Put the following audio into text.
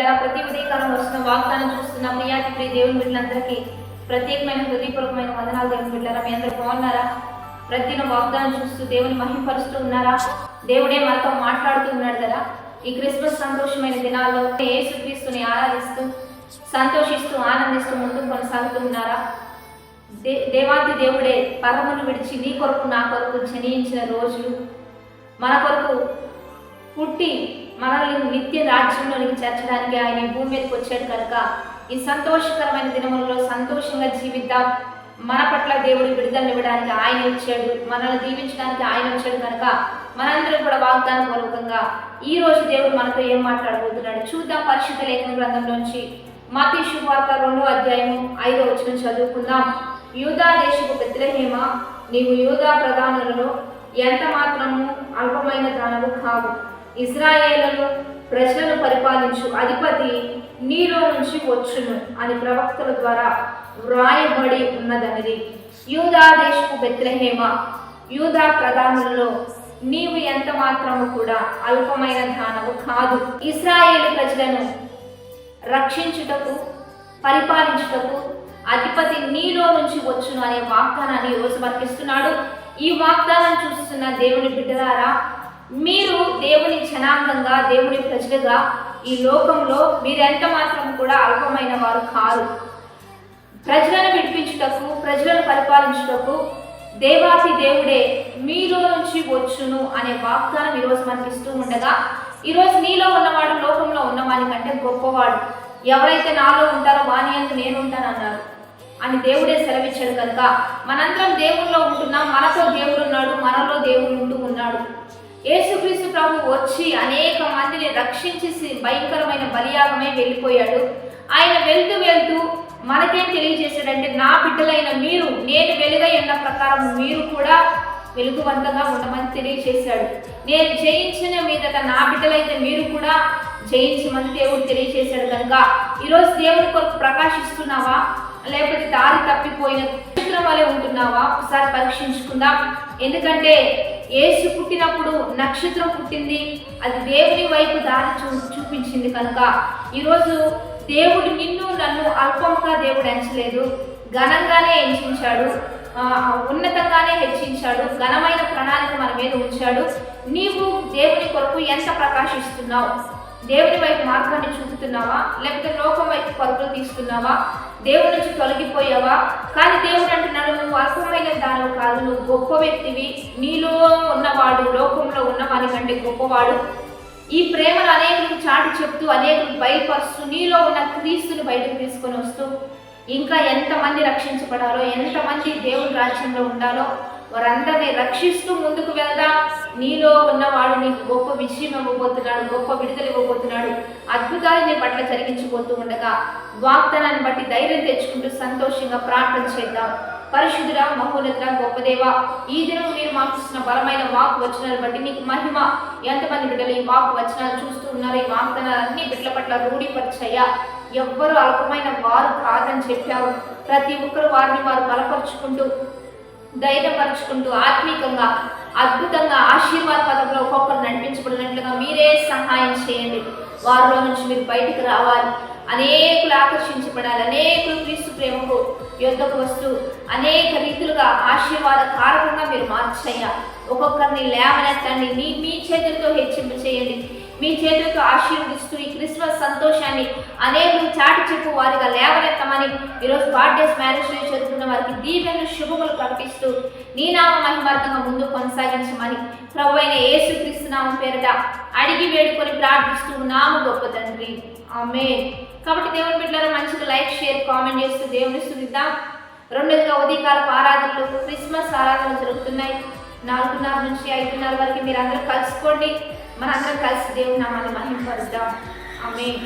బిడ్డలారా, ప్రతి ఉదయకాలం వస్తున్న వాగ్దానం చూస్తున్న ప్రియాతి ప్రియ దేవుని బిడ్డలందరికీ ప్రత్యేకమైన హృదయపూర్వకమైన వందనాలు. దేవుని బిడ్డలారా, మీ అందరూ బాగున్నారా? ప్రతిదిన వాగ్దానం చూస్తూ దేవుని మహిమపరుస్తూ ఉన్నారా? దేవుడే మనతో మాట్లాడుతూ ఉన్నాడు కదా. ఈ క్రిస్మస్ సంతోషమైన దినాల్లో యేసుక్రీస్తుని ఆరాధిస్తూ సంతోషిస్తూ ఆనందిస్తూ ముందుకు కొనసాగుతూ ఉన్నారా? దేవాది దేవుడే పరమును విడిచి నీ కొరకు నా కొరకు జనించిన రోజులు, మన కొరకు పుట్టి మనల్ని నిత్య రాజ్యంలోనికి చేర్చడానికి ఆయన ఈ భూమి మీదకి వచ్చాడు కనుక ఈ సంతోషకరమైన దినములలో సంతోషంగా జీవిద్దాం. మన పట్ల దేవుడు విడుదల ఇవ్వడానికి ఆయన వచ్చాడు, మనల్ని దీవించడానికి ఆయన వచ్చాడు కనుక మనందరం కూడా వాగ్దాన పూర్వకంగా ఈ రోజు దేవుడు మనతో ఏం మాట్లాడబోతున్నాడు చూద్దాం. పరిశుద్ధ లేఖన గ్రంథంలోంచి మత్తయి శుభవార్త 2వ అధ్యాయము 5వ వచనం చదువుకుందాం. యూదా దేశపు బెత్లెహేమ, నీవు యూదా ప్రధానులలో ఎంత మాత్రము అల్పమైన దానవు కావు. ఇశ్రాయేలును ప్రజలను పరిపాలించు అధిపతి నీలో నుంచి వచ్చును అని ప్రవక్తల ద్వారా వ్రాయబడి ఉన్నదనిది. యూదా దేశపు బెత్లెహేమ, యూదా ప్రధానులలో నీవు ఎంత మాత్రము కూడా అల్పమైన దానవు కాదు. ఇశ్రాయేలు ప్రజలను రక్షించుటకు పరిపాలించుటకు అధిపతి నీలో నుంచి వచ్చును అనే వాగ్దానాన్ని ఈరోజు వర్తిస్తున్నాడు. ఈ వాగ్దానం చూస్తున్న దేవుని బిడ్డలారా, మీరు దేవుని జనాంగంగా దేవుని ప్రజలుగా ఈ లోకంలో మీరెంత మాత్రం కూడా అల్పమైన వారు కారు. ప్రజలను విడిపించుటకు ప్రజలను పరిపాలించుటకు దేవాతి దేవుడే మీలో నుంచి వచ్చును అనే వాగ్దానం ఈరోజు మనకి ఇస్తూ ఉండగా, ఈరోజు నీలో ఉన్నవాడు లోకంలో ఉన్నవాని కంటే గొప్పవాడు. ఎవరైతే నాలో ఉంటారో వాని అందు నేను ఉంటానన్నారు అని దేవుడే సెలవిచ్చాడు కనుక మనందరం దేవుల్లో ఉంటున్నాం. మనతో దేవుడు ఉన్నాడు, మనలో దేవుడు ఉంటూ ఉన్నాడు. యేసుక్రీస్తు ప్రభు వచ్చి అనేక మందిని రక్షించేసి భయంకరమైన బలియాగమే వెళ్ళిపోయాడు. ఆయన వెళ్తూ వెళ్తూ మనకేం తెలియజేశాడంటే, నా బిడ్డలైన మీరు నేను వెలుగై ఉన్న ప్రకారం మీరు కూడా వెలుగువంతంగా ఉండమని తెలియజేశాడు. నేను జయించిన మీదట నా బిడ్డలైతే మీరు కూడా జయించమని దేవుడు తెలియజేశాడు కనుక ఈరోజు దేవుని కొరకు ప్రకాశిస్తున్నావా, లేకపోతే దారి తప్పిపోయిన నక్షత్రం వలె ఉంటున్నావా? ఒకసారి పరీక్షించుకుందాం. ఎందుకంటే యేసు పుట్టినప్పుడు నక్షత్రం పుట్టింది, అది దేవుని వైపు దారి చూపించింది కనుక ఈరోజు దేవుడు నిన్ను నన్ను అల్పంగా దేవుడు ఎంచలేదు, ఘనంగానే ఎంచాడు, ఉన్నతంగానే హెచ్చించాడు, ఘనమైన ప్రణాళిక మన మీద ఉంచాడు. నీవు దేవుని కొరకు ఎంత ప్రకాశిస్తున్నావు? దేవుని వైపు మార్గాన్ని చూపుతున్నావా, లేకపోతే లోకం వైపు పరుగులు తీస్తున్నావా? దేవుడి నుంచి తొలగిపోయావా? కానీ దేవుడు అంటున్నాడు, నువ్వు అల్పమైన దానవు కాదు, నువ్వు గొప్ప వ్యక్తివి. నీలో ఉన్నవాడు లోకంలో ఉన్నవాని కంటే గొప్పవాడు. ఈ ప్రేమను అనేకులకు చాటి చెప్తూ అనేకులకు బయలుపరుస్తూ నీలో ఉన్న క్రీస్తుని బయటకు తీసుకొని వస్తూ ఇంకా ఎంతమంది రక్షించబడాలో, ఎంతమంది దేవుని రాజ్యంలో ఉండాలో వారందరినీ రక్షిస్తూ ముందుకు వెళ్దాం. నీలో ఉన్నవాడు నీకు గొప్ప విజయం ఇవ్వబోతున్నాడు, గొప్ప విడుదల ఇవ్వబోతున్నాడు, అద్భుతాలు నీ పట్ల జరిగించబోతూ ఉండగా వాగ్దానాన్ని బట్టి ధైర్యం తెచ్చుకుంటూ సంతోషంగా ప్రార్థన చేద్దాం. పరిశుద్ధుడా, మహోన్నతుడా, గొప్ప దేవా, ఈ దినం మీరు మాకు ఇస్తున్న బలమైన వాక్ వచనాలు బట్టి నీకు మహిమ. ఎంతమంది బిడ్డలు ఈ వాక్ వచనాలు చూస్తూ ఉన్నారు? ఈ వాగ్దానాలన్నీ బిడ్డల పట్ల రూఢిపరిచయ్యా. ఎవ్వరు అల్పమైన వారు కాదని చెప్పావు. ప్రతి ఒక్కరు వారిని వారు బలపరుచుకుంటూ ధైర్యపరుచుకుంటూ ఆత్మీకంగా అద్భుతంగా ఆశీర్వాద పదంలో ఒక్కొక్కరు నడిపించబడినట్లుగా మీరే సహాయం చేయండి. వారిలో నుంచి మీరు బయటికి రావాలి, అనేకులు ఆకర్షించబడాలి, అనేకులు క్రీస్తు ప్రేమకు యుద్ధకు వస్తూ అనేక రీతులుగా ఆశీర్వాద కారకంగా మీరు మార్చయ్యా. ఒక్కొక్కరిని లేవనెత్తండి, మీ చేతులతో హెచ్చింపు చేయండి, మీ చేతులతో ఆశీర్వదిస్తూ ఈ క్రిస్మస్ సంతోషాన్ని అనేకులు చాటి చెప్పు వారిగా లేవనెత్తమని ఈరోజు బర్త్డేస్ మ్యారేజ్ డే జరుగుతున్న వారికి దీవెనలు శుభములు ప్రకటిస్తూ నీ నామ మహిమార్థంగా ముందు కొనసాగించమని ప్రభువైన యేసుక్రీస్తు నామం పేరిట అడిగి వేడుకొని ప్రార్థిస్తూ నామ గొప్ప తండ్రి, ఆమేన్. కాబట్టి దేవుని బిడ్డలారా, మంచిగా లైక్, షేర్, కామెంట్ చేస్తూ దేవుని స్తుతిద్దాం. రెండోదిగా ఉదయకాలపు ఆరాధనలు, క్రిస్మస్ ఆరాధనలు జరుగుతున్నాయి. 4:30 నుంచి 5:30 వరకు మీరు అందరూ కలుసుకోండి. మనందరం కలిసి దేవుని నామాన్ని మహిమపరుద్దాం. ఆమేన్.